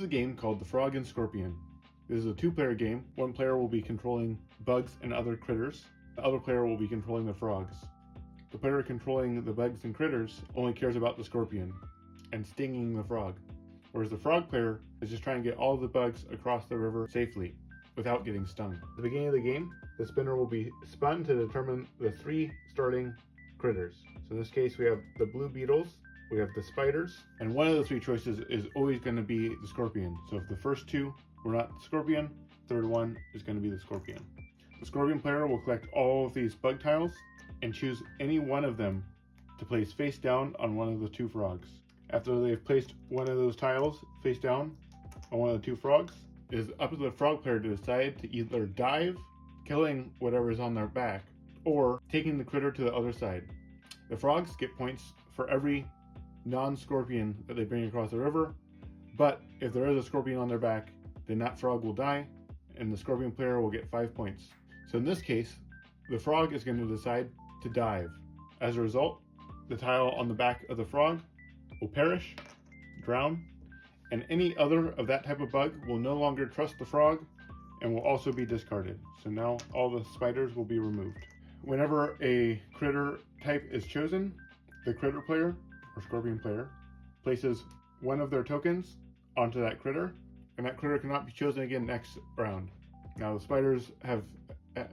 a game called The Frog and Scorpion. This is a two-player game. One player will be controlling bugs and other critters. The other player will be controlling the frogs. The player controlling the bugs and critters only cares about the scorpion and stinging the frog, whereas the frog player is just trying to get all the bugs across the river safely without getting stung. At the beginning of the game, the spinner will be spun to determine the 3 starting critters. So in this case, we have the blue beetles, we have the spiders, and one of the 3 choices is always going to be the scorpion. So if the first 2 were not the scorpion, third one is going to be the scorpion. The scorpion player will collect all of these bug tiles and choose any one of them to place face down on one of the 2 frogs. After they've placed one of those tiles face down on one of the 2 frogs, it is up to the frog player to decide to either dive, killing whatever is on their back, or taking the critter to the other side. The frogs get points for every non-scorpion that they bring across the river, but if there is a scorpion on their back, then that frog will die, and the scorpion player will get 5 points. So in this case, the frog is going to decide to dive. As a result, the tile on the back of the frog will perish, drown, and any other of that type of bug will no longer trust the frog and will also be discarded. So now all the spiders will be removed. Whenever a critter type is chosen, the critter player or scorpion player places one of their tokens onto that critter, and that critter cannot be chosen again next round. Now the spiders have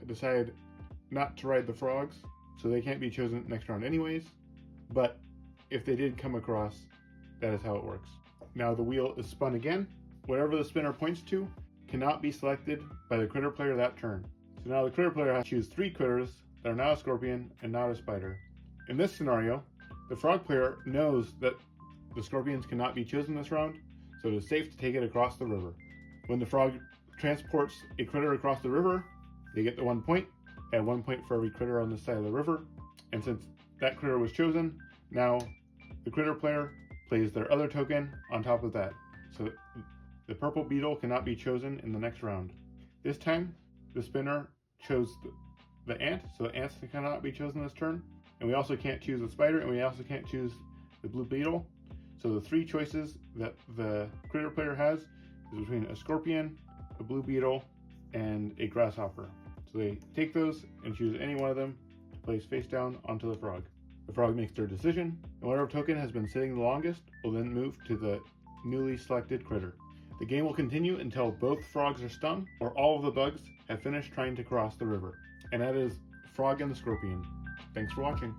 decided not to ride the frogs, so they can't be chosen next round anyways, but if they did come across, that is how it works. Now the wheel is spun again. Whatever the spinner points to cannot be selected by the critter player that turn. So now the critter player has to choose 3 critters that are not a scorpion and not a spider. In this scenario, the frog player knows that the scorpions cannot be chosen this round, so it is safe to take it across the river. When the frog transports a critter across the river, they get the 1 point, and 1 point for every critter on this side of the river. And since that critter was chosen, now the critter player plays their other token on top of that. So the purple beetle cannot be chosen in the next round. This time, the spinner chose the ant, so the ants cannot be chosen this turn. And we also can't choose the spider, and we also can't choose the blue beetle. So the 3 choices that the critter player has is between a scorpion, a blue beetle, and a grasshopper. So they take those and choose any one of them to place face down onto the frog. The frog makes their decision, and whatever token has been sitting the longest will then move to the newly selected critter. The game will continue until both frogs are stung or all of the bugs have finished trying to cross the river. And that is Frog and the Scorpion. Thanks for watching.